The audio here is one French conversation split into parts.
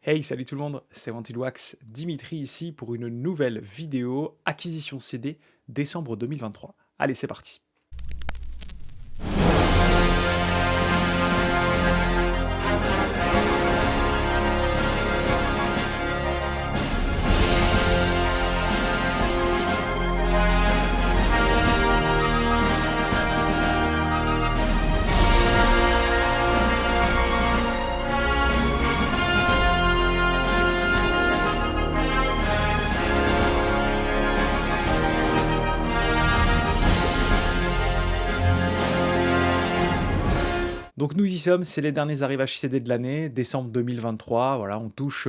Hey, salut tout le monde, c'est Wanted Dimitri ici pour une nouvelle vidéo acquisition CD décembre 2023. Allez, c'est parti. Donc nous y sommes, c'est les derniers arrivages CD de l'année, décembre 2023, voilà, on touche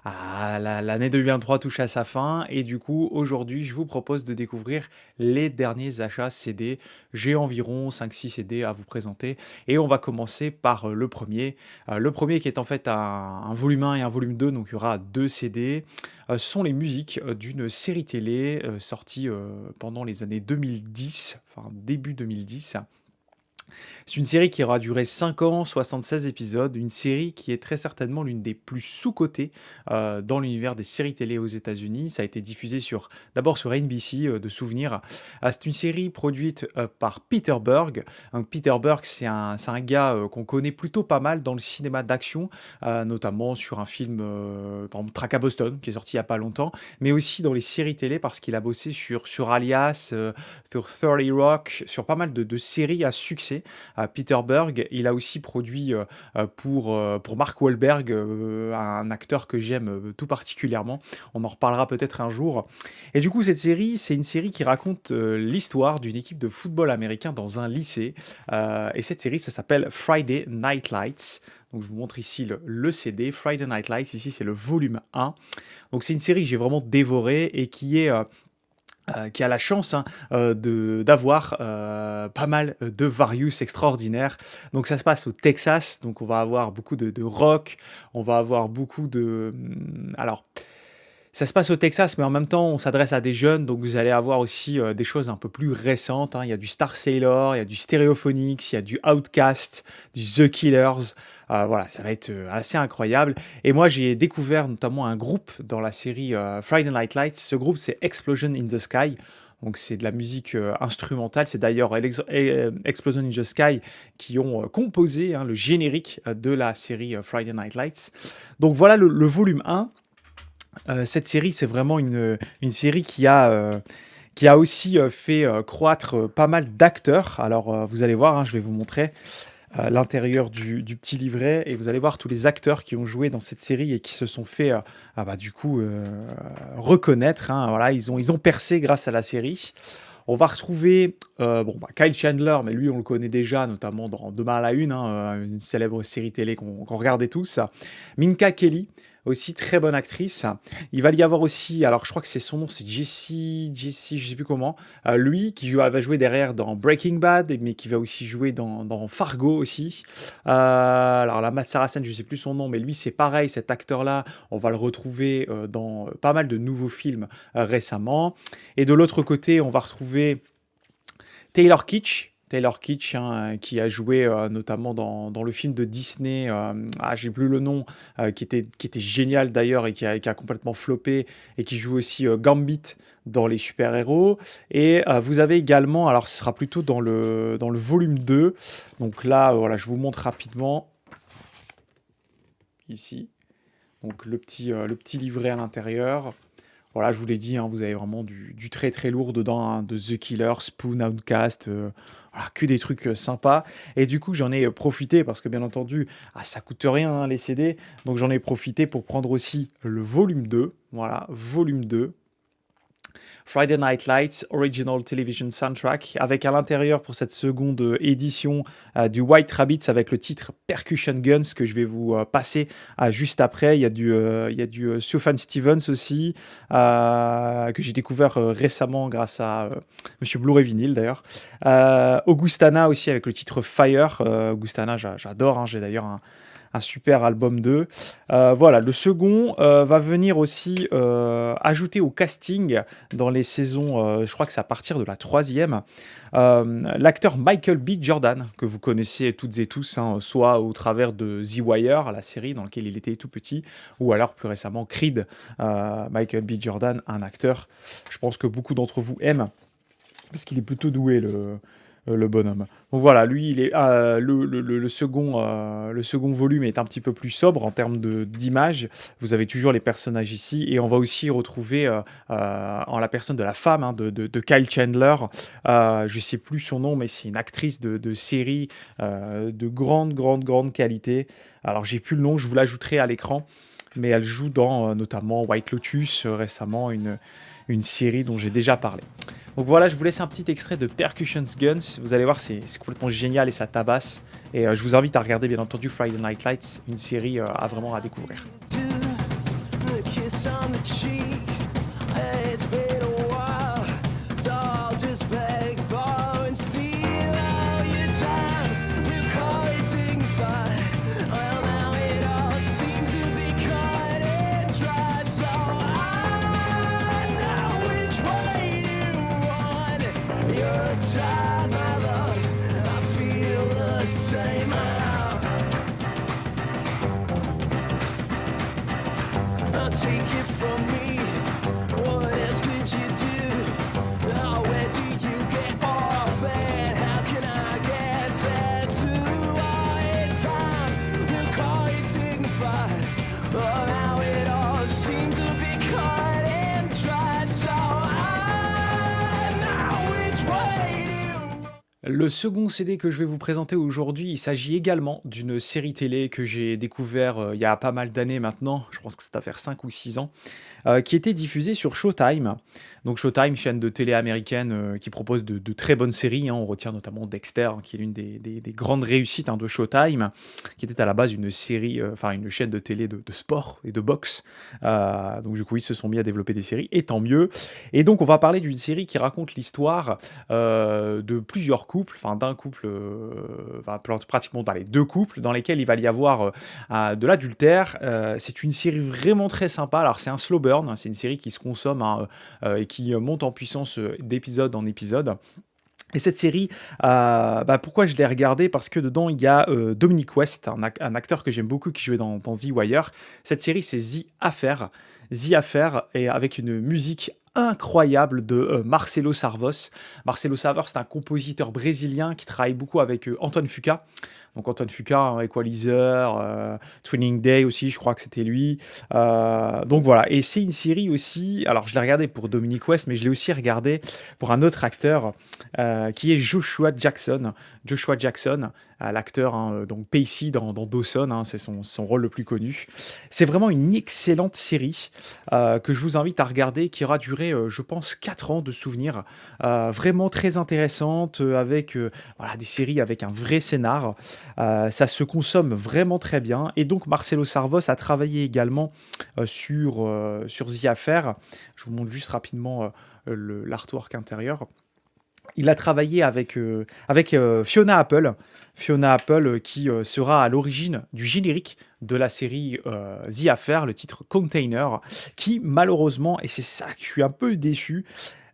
à l'année 2023 touche à sa fin et du coup aujourd'hui je vous propose de découvrir les derniers achats CD. J'ai environ 5-6 CD à vous présenter et on va commencer par le premier qui est en fait un volume 1 et un volume 2, donc il y aura deux CD. Ce sont les musiques d'une série télé sortie pendant les années 2010, enfin début 2010. C'est une série qui aura duré 5 ans, 76 épisodes, une série qui est très certainement l'une des plus sous-cotées dans l'univers des séries télé aux États-Unis. Ça a été diffusé d'abord sur NBC, de souvenirs. C'est une série produite par Peter Berg. Donc, Peter Berg, c'est un gars qu'on connaît plutôt pas mal dans le cinéma d'action, notamment sur un film, par exemple, Track à Boston, qui est sorti il n'y a pas longtemps, mais aussi dans les séries télé parce qu'il a bossé sur Alias, sur 30 Rock, sur pas mal de séries à succès. Peter Berg, il a aussi produit pour Mark Wahlberg, un acteur que j'aime tout particulièrement. On en reparlera peut-être un jour. Et du coup, cette série, c'est une série qui raconte l'histoire d'une équipe de football américain dans un lycée. Et cette série, ça s'appelle Friday Night Lights. Donc je vous montre ici le CD, Friday Night Lights. Ici, c'est le volume 1. Donc c'est une série que j'ai vraiment dévorée et qui a la chance d'avoir pas mal de various extraordinaires. Donc ça se passe au Texas, donc on va avoir beaucoup de rock, on va avoir beaucoup de... Alors, ça se passe au Texas, mais en même temps, on s'adresse à des jeunes, donc vous allez avoir aussi des choses un peu plus récentes. Il y a du Star Sailor, il y a du Stereophonics, il y a du Outkast, du The Killers. Voilà, ça va être assez incroyable. Et moi, j'ai découvert notamment un groupe dans la série Friday Night Lights. Ce groupe, c'est Explosion in the Sky. Donc c'est de la musique instrumentale. C'est d'ailleurs Explosion in the Sky qui ont composé le générique de la série Friday Night Lights. Donc voilà le volume 1. Cette série, c'est vraiment une série qui a aussi fait croître pas mal d'acteurs. Alors, vous allez voir, je vais vous montrer l'intérieur du petit livret et vous allez voir tous les acteurs qui ont joué dans cette série et qui se sont fait, reconnaître. Voilà, ils ont percé grâce à la série. On va retrouver Kyle Chandler, mais lui on le connaît déjà, notamment dans Demain à la Une, une célèbre série télé qu'on regardait tous. Minka Kelly, aussi très bonne actrice. Il va y avoir aussi, alors je crois que c'est son nom, c'est Jesse, je sais plus comment. Lui va jouer derrière dans Breaking Bad, mais qui va aussi jouer dans Fargo aussi. Alors la Matt Saracen, je sais plus son nom, mais lui c'est pareil, cet acteur-là, on va le retrouver dans pas mal de nouveaux films récemment. Et de l'autre côté, on va retrouver Taylor Kitsch. Taylor Kitsch, qui a joué notamment dans le film de Disney, j'ai plus le nom, qui était génial d'ailleurs et qui a complètement floppé, et qui joue aussi Gambit dans les super-héros. Et vous avez également, alors ce sera plutôt dans le volume 2, donc là, voilà, je vous montre rapidement, ici, donc le petit livret à l'intérieur. Voilà, je vous l'ai dit, vous avez vraiment du très très lourd dedans, de The Killer, Spoon, Outcast, voilà, que des trucs sympas. Et du coup, j'en ai profité parce que bien entendu, ça coûte rien les CD, donc j'en ai profité pour prendre aussi le volume 2. Voilà, volume 2. Friday Night Lights Original Television Soundtrack, avec à l'intérieur pour cette seconde édition du White Rabbit avec le titre Percussion Guns que je vais vous passer juste après. Il y a du Sufjan Stevens aussi, que j'ai découvert récemment grâce à Monsieur Blu-ray Vinyl d'ailleurs. Augustana aussi avec le titre Fire. Augustana, j'adore, j'ai d'ailleurs un super album d'eux. Voilà, le second va venir aussi ajouter au casting dans les saisons, je crois que c'est à partir de la troisième, l'acteur Michael B. Jordan, que vous connaissez toutes et tous, hein, soit au travers de The Wire, la série dans laquelle il était tout petit, ou alors plus récemment Creed. Michael B. Jordan, un acteur, je pense que beaucoup d'entre vous aiment, parce qu'il est plutôt doué, le bonhomme. Donc voilà, lui, il est, le second volume est un petit peu plus sobre en termes d'image. Vous avez toujours les personnages ici, et on va aussi retrouver en la personne de la femme, hein, de Kyle Chandler. Je ne sais plus son nom, mais c'est une actrice de série de grande, grande, grande qualité. Alors j'ai plus le nom, je vous l'ajouterai à l'écran, mais elle joue dans notamment White Lotus récemment, une série dont j'ai déjà parlé. Donc voilà, je vous laisse un petit extrait de Percussion Guns. Vous allez voir, c'est complètement génial et ça tabasse. Et je vous invite à regarder, bien entendu, Friday Night Lights, une série à vraiment à découvrir. Take it from me. What else could you do? Oh, where do you get off and how can I get there too? Oh, in time, we'll call it dignified. Oh, now it all seems to be cut and dry. So I know which way to... Le second CD que je vais vous présenter aujourd'hui, il s'agit également d'une série télé que j'ai découvert il y a pas mal d'années maintenant, je pense que ça doit faire 5 ou 6 ans, qui était diffusée sur Showtime. Donc Showtime, chaîne de télé américaine qui propose de très bonnes séries, hein. On retient notamment Dexter, hein, qui est l'une des grandes réussites, hein, de Showtime, qui était à la base une série, enfin une chaîne de télé de sport et de boxe. Donc du coup, ils se sont mis à développer des séries, et tant mieux. Et donc on va parler d'une série qui raconte l'histoire de plusieurs couples, enfin d'un couple, enfin, pratiquement dans les deux couples, dans lesquels il va y avoir de l'adultère. C'est une série vraiment très sympa. Alors c'est un slow burn, hein, c'est une série qui se consomme, hein, et qui monte en puissance d'épisode en épisode. Et cette série, pourquoi je l'ai regardée? Parce que dedans, il y a Dominic West, un acteur que j'aime beaucoup, qui jouait dans The Wire. Cette série, c'est The Affair. The Affair, et avec une musique incroyable de Marcelo Sarvos. Marcelo Sarvos, c'est un compositeur brésilien qui travaille beaucoup avec Antoine Fuqua. Donc Antoine Fuqua, hein, Equalizer, Training Day aussi, je crois que c'était lui. Donc voilà, et c'est une série aussi, alors je l'ai regardé pour Dominic West, mais je l'ai aussi regardé pour un autre acteur qui est Joshua Jackson. Joshua Jackson, l'acteur, hein, donc Pacey dans Dawson, hein, c'est son rôle le plus connu. C'est vraiment une excellente série que je vous invite à regarder, qui aura duré, je pense, 4 ans de souvenirs. Vraiment très intéressante, avec voilà, des séries avec un vrai scénar. Ça se consomme vraiment très bien. Et donc Marcelo Sarvos a travaillé également sur The Affair. Je vous montre juste rapidement l'artwork intérieur. Il a travaillé avec Fiona Apple. Fiona Apple, qui sera à l'origine du générique de la série The Affair, le titre Container, qui malheureusement, et c'est ça que je suis un peu déçu,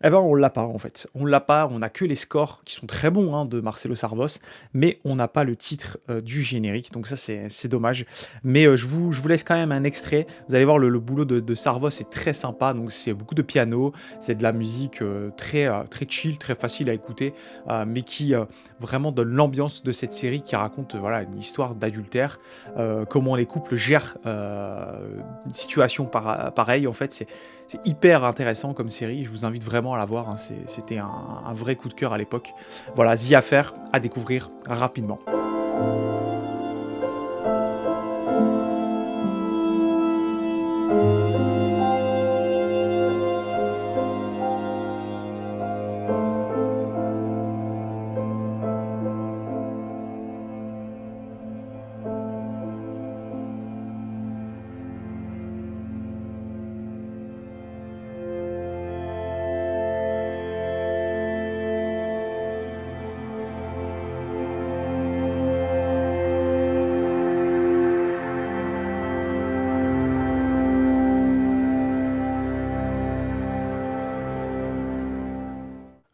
eh ben on l'a pas en fait. On l'a pas, on a que les scores qui sont très bons, hein, de Marcelo Sarvos, mais on n'a pas le titre du générique, donc ça c'est dommage. Mais je vous laisse quand même un extrait. Vous allez voir, le boulot de Sarvos est très sympa, donc c'est beaucoup de piano, c'est de la musique très chill, très facile à écouter, mais qui vraiment donne l'ambiance de cette série, qui raconte voilà, une histoire d'adultère, comment les couples gèrent une situation pareille. En fait, c'est hyper intéressant comme série, je vous invite vraiment à la voir, hein. C'était un vrai coup de cœur à l'époque. Voilà, The Affair à découvrir rapidement.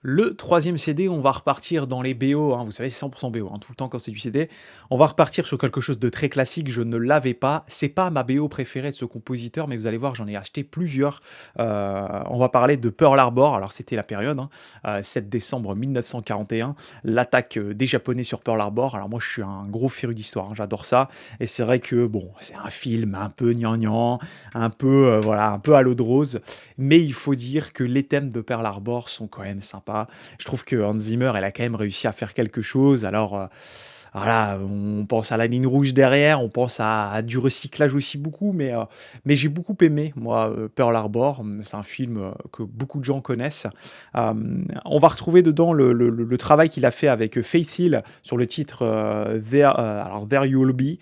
Le troisième CD, on va repartir dans les BO, hein, vous savez, c'est 100% BO, hein, tout le temps quand c'est du CD. On va repartir sur quelque chose de très classique, je ne l'avais pas. C'est pas ma BO préférée de ce compositeur, mais vous allez voir, j'en ai acheté plusieurs. On va parler de Pearl Harbor, alors c'était la période, hein, 7 décembre 1941, l'attaque des Japonais sur Pearl Harbor. Alors moi, je suis un gros féru d'histoire, hein, j'adore ça. Et c'est vrai que, bon, c'est un film un peu gnangnan, un peu, voilà, un peu à l'eau de rose. Mais il faut dire que les thèmes de Pearl Harbor sont quand même sympas. Je trouve que Hans Zimmer, elle a quand même réussi à faire quelque chose. Alors, voilà, on pense à la ligne rouge derrière, on pense à du recyclage aussi beaucoup, mais j'ai beaucoup aimé, moi, Pearl Harbor. C'est un film que beaucoup de gens connaissent. On va retrouver dedans le travail qu'il a fait avec Faith Hill sur le titre alors There You Will Be.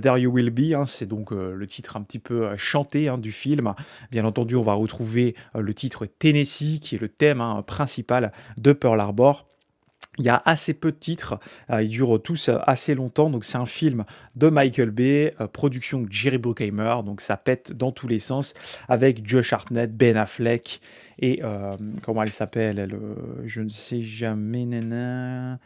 There You Will Be, hein, c'est donc le titre un petit peu chanté, hein, du film. Bien entendu, on va retrouver le titre Tennessee, qui est le thème, hein, principal de Pearl Harbor. Il y a assez peu de titres, ils durent tous assez longtemps, donc c'est un film de Michael Bay, production de Jerry Bruckheimer, donc ça pète dans tous les sens, avec Josh Hartnett, Ben Affleck et comment elle s'appelle, elle, je ne sais jamais, nana.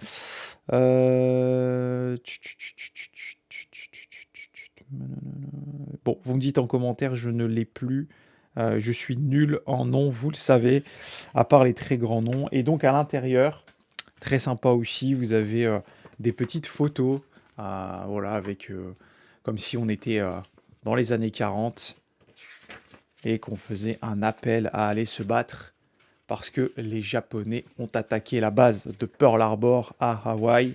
Bon, vous me dites en commentaire, je ne l'ai plus. Je suis nul en nom, vous le savez, à part les très grands noms. Et donc à l'intérieur, très sympa aussi, vous avez des petites photos, voilà, avec comme si on était dans les années 40 et qu'on faisait un appel à aller se battre parce que les Japonais ont attaqué la base de Pearl Harbor à Hawaï.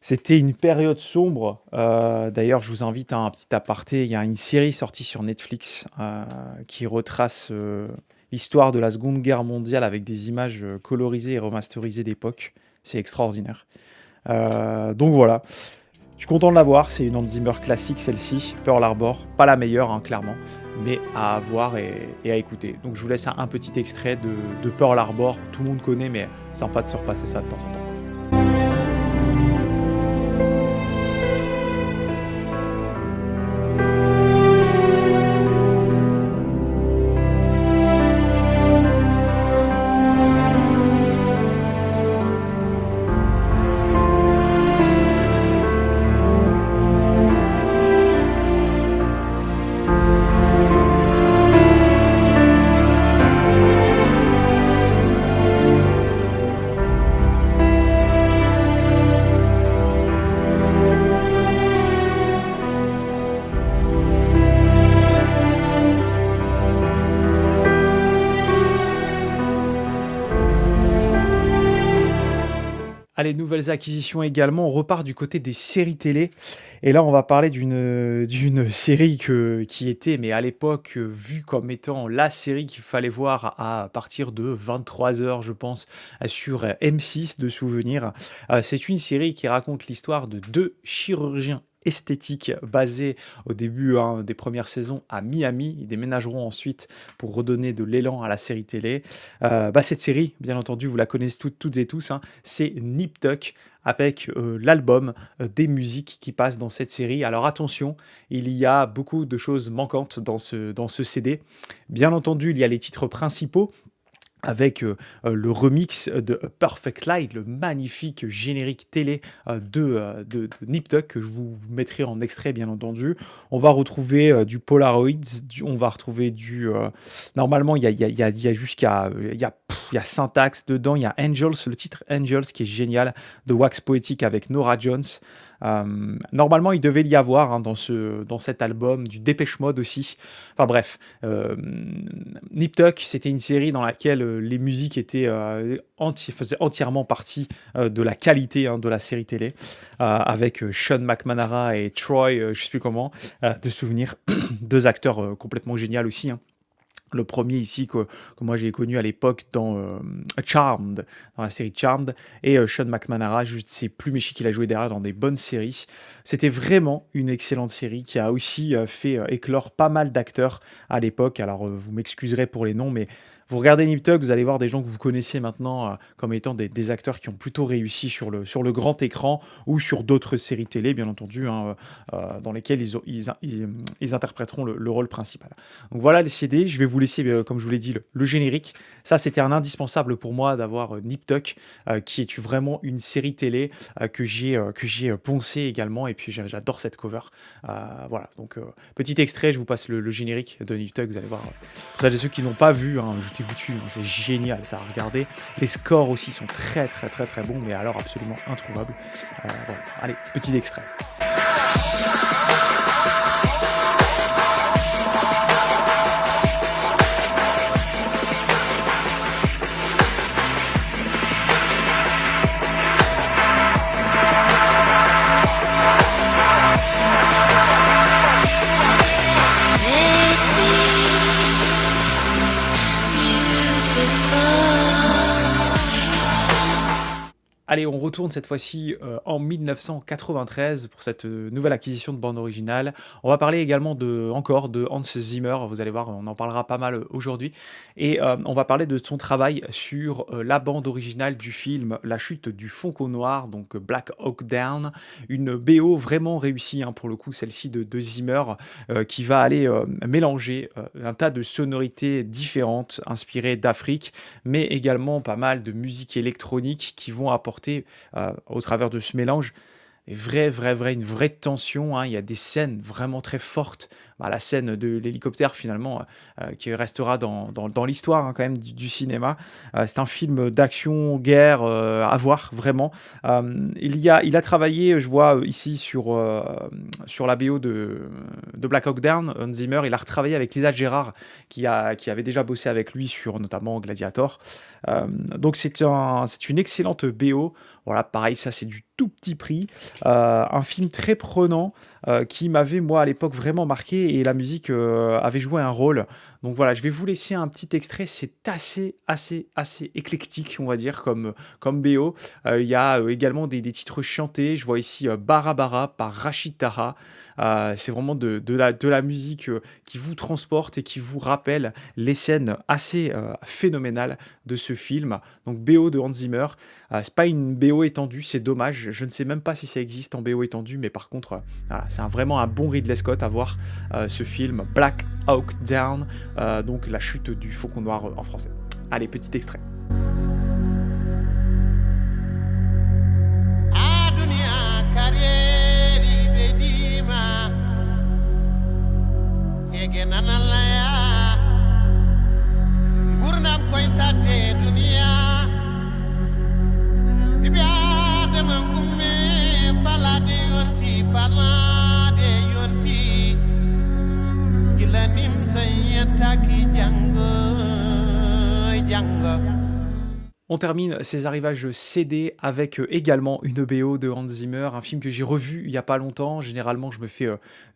C'était une période sombre. D'ailleurs, je vous invite à un petit aparté. Il y a une série sortie sur Netflix qui retrace l'histoire de la Seconde Guerre mondiale avec des images colorisées et remasterisées d'époque. C'est extraordinaire. Donc voilà, je suis content de la voir. C'est une Hans Zimmer classique, celle-ci, Pearl Harbor. Pas la meilleure, hein, clairement, mais à voir et à écouter. Donc je vous laisse un petit extrait de Pearl Harbor. Tout le monde connaît, mais sympa de se repasser ça de temps en temps. Allez, nouvelles acquisitions également. On repart du côté des séries télé. Et là, on va parler d'une série qui était, mais à l'époque, vue comme étant la série qu'il fallait voir à partir de 23 h, je pense, sur M6 de souvenirs. C'est une série qui raconte l'histoire de deux chirurgiens esthétiques basés au début, hein, des premières saisons à Miami. Ils déménageront ensuite pour redonner de l'élan à la série télé. Cette série, bien entendu, vous la connaissez toutes et tous, hein, c'est Nip Tuck avec l'album des musiques qui passent dans cette série. Alors attention, il y a beaucoup de choses manquantes dans ce CD. Bien entendu, il y a les titres principaux avec le remix de A Perfect Light, le magnifique générique télé de Nip Tuck, que je vous mettrai en extrait, bien entendu. On va retrouver du Polaroids, on va retrouver du... normalement, il y a jusqu'à... il y a Syntax dedans, il y a Angels, le titre Angels qui est génial, de Wax Poetic avec Norah Jones. Normalement, il devait y avoir, hein, dans cet album du Dépêche Mode aussi. Enfin bref, Nip Tuck, c'était une série dans laquelle les musiques étaient, faisaient entièrement partie de la qualité, hein, de la série télé, avec Sean McManara et Troy, je ne sais plus comment, de souvenirs, deux acteurs complètement géniaux aussi, hein. Le premier ici que moi j'ai connu à l'époque dans Charmed, dans la série Charmed, et Sean McManara, je ne sais plus, mais je sais qu'il a joué derrière dans des bonnes séries. C'était vraiment une excellente série qui a aussi fait éclore pas mal d'acteurs à l'époque. Alors vous m'excuserez pour les noms, mais Vous regardez Nip Tuck, vous allez voir des gens que vous connaissez maintenant comme étant des acteurs qui ont plutôt réussi sur le grand écran ou sur d'autres séries télé, bien entendu, hein, dans lesquelles ils interpréteront le rôle principal. Donc voilà les CD, je vais vous laisser, comme je vous l'ai dit, le générique. Ça, c'était un indispensable pour moi d'avoir Nip Tuck, qui est vraiment une série télé que j'ai poncé également, et puis j'adore cette cover. Voilà, donc petit extrait, je vous passe le générique de Nip Tuck, vous allez voir. Pour celles et ceux qui n'ont pas vu, hein, jetez-vous dessus, hein, c'est génial ça à regarder. Les scores aussi sont très très très très bons, mais alors absolument introuvables. Voilà. Allez, petit extrait. Allez, on retourne cette fois-ci en 1993 pour cette nouvelle acquisition de bande originale. On va parler également encore de Hans Zimmer. Vous allez voir, on en parlera pas mal aujourd'hui. Et on va parler de son travail sur la bande originale du film La chute du Faucon Noir, donc Black Hawk Down. Une BO vraiment réussie, hein, pour le coup, celle-ci de Zimmer, qui va aller mélanger un tas de sonorités différentes inspirées d'Afrique, mais également pas mal de musique électronique qui vont apporter au travers de ce mélange une vraie tension, hein. Il y a des scènes vraiment très fortes. Bah, la scène de l'hélicoptère, finalement, qui restera dans l'histoire, hein, quand même, du cinéma. C'est un film d'action-guerre à voir, vraiment. Il a travaillé, je vois ici, sur la BO de Black Hawk Down, Hans Zimmer. Il a retravaillé avec Lisa Gerrard, qui avait déjà bossé avec lui sur notamment Gladiator. Donc c'est une excellente BO. Voilà, pareil, ça c'est du tout petit prix. Un film très prenant, qui m'avait, moi, à l'époque, vraiment marqué, et la musique avait joué un rôle. Donc voilà, je vais vous laisser un petit extrait. C'est assez éclectique, on va dire, comme BO. Il y a également des titres chantés. Je vois ici Bara Bara par Rachid Taha. C'est vraiment de la musique qui vous transporte et qui vous rappelle les scènes assez phénoménales de ce film. Donc BO de Hans Zimmer. C'est pas une BO étendue, c'est dommage. Je ne sais même pas si ça existe en BO étendue, mais par contre, voilà, c'est vraiment un bon Ridley Scott à voir, ce film Black Hawk Down, donc la chute du Faucon Noir en français. Allez, petit extrait. On termine ces arrivages CD avec également une BO de Hans Zimmer, un film que j'ai revu il y a pas longtemps. Généralement, je me fais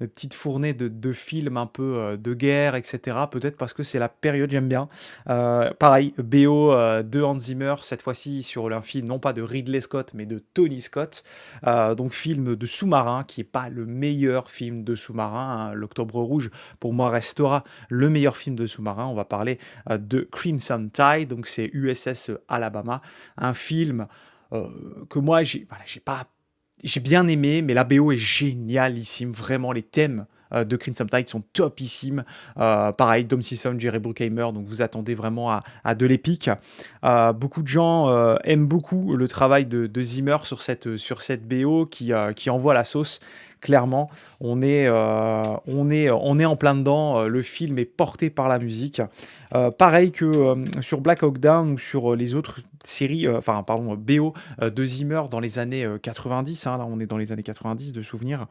une petite fournée de films un peu de guerre, etc. Peut-être parce que c'est la période, j'aime bien. Pareil, BO de Hans Zimmer, cette fois-ci sur un film non pas de Ridley Scott, mais de Tony Scott. Donc film de sous-marin, qui n'est pas le meilleur film de sous-marin, hein. L'Octobre Rouge, pour moi, restera le meilleur film de sous-marin. On va parler de Crimson Tide, donc c'est USS Alabama, un film que moi j'ai bien aimé, mais la BO est génialissime, vraiment les thèmes de Crimson Tide sont topissimes. Pareil, Dom Sisson, Jerry Bruckheimer, donc vous attendez vraiment à de l'épique. Beaucoup de gens aiment beaucoup le travail de Zimmer sur cette BO qui envoie la sauce. Clairement, on est en plein dedans. Le film est porté par la musique. Pareil que sur Black Hawk Down ou sur les autres séries, BO de Zimmer dans les années 90. Hein, là, on est dans les années 90 de souvenirs.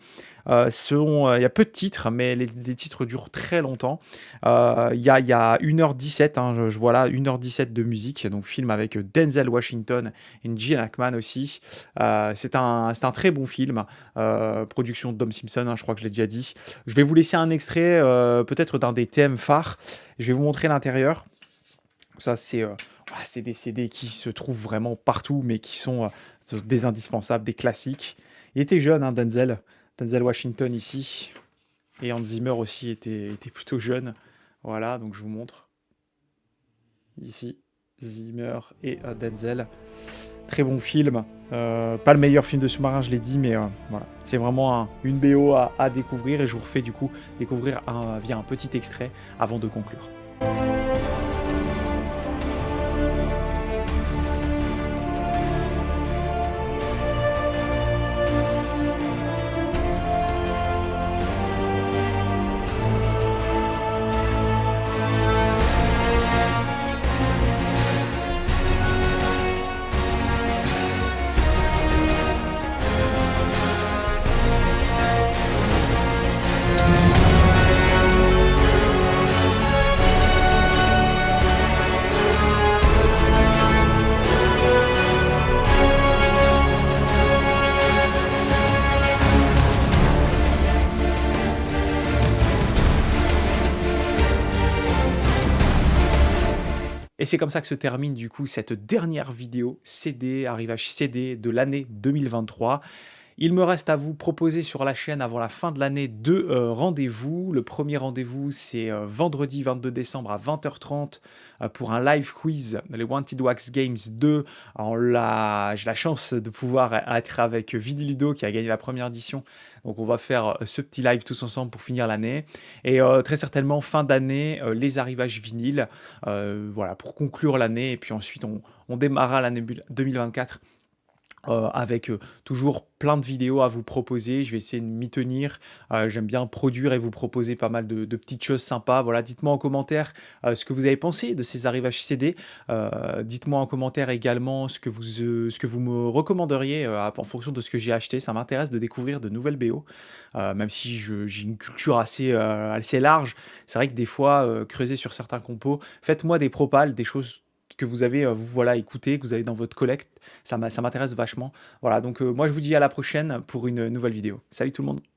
Il y a peu de titres, mais les titres durent très longtemps. Il y a 1h17, hein, je vois là 1h17 de musique, donc film avec Denzel Washington et Gene Hackman aussi. C'est un très bon film, production de Dom Simpson, hein, je crois que je l'ai déjà dit. Je vais vous laisser un extrait peut-être d'un des thèmes phares. Je vais vous montrer l'intérieur. Ça, c'est des CD qui se trouvent vraiment partout, mais qui sont des indispensables, des classiques. Il était jeune, hein, Denzel Washington ici. Et Hans Zimmer aussi était plutôt jeune. Voilà, donc je vous montre. ici, Zimmer et Denzel. Très bon film. Pas le meilleur film de sous-marin, je l'ai dit, mais voilà. C'est vraiment une BO à découvrir et je vous refais du coup découvrir via un petit extrait avant de conclure. Et c'est comme ça que se termine du coup cette dernière vidéo CD, arrivage CD de l'année 2023. Il me reste à vous proposer sur la chaîne avant la fin de l'année deux rendez-vous. Le premier rendez-vous, c'est vendredi 22 décembre à 20h30 pour un live quiz, les Wanted Wax Games 2. J'ai la chance de pouvoir être avec Vidi Ludo qui a gagné la première édition. Donc on va faire ce petit live tous ensemble pour finir l'année. Et très certainement, fin d'année, les arrivages vinyles, voilà, pour conclure l'année. Et puis ensuite, on démarrera l'année 2024 avec toujours plein de vidéos à vous proposer. Je vais essayer de m'y tenir. J'aime bien produire et vous proposer pas mal de petites choses sympas. Voilà, dites-moi en commentaire ce que vous avez pensé de ces arrivages CD. Dites-moi en commentaire également ce que vous me recommanderiez en fonction de ce que j'ai acheté. Ça m'intéresse de découvrir de nouvelles BO, même si j'ai une culture assez large. C'est vrai que des fois, creuser sur certains compos, faites-moi des propals, des choses que vous avez voilà, écouté, que vous avez dans votre collecte, ça m'intéresse vachement. Voilà, donc moi je vous dis à la prochaine pour une nouvelle vidéo. Salut tout le monde!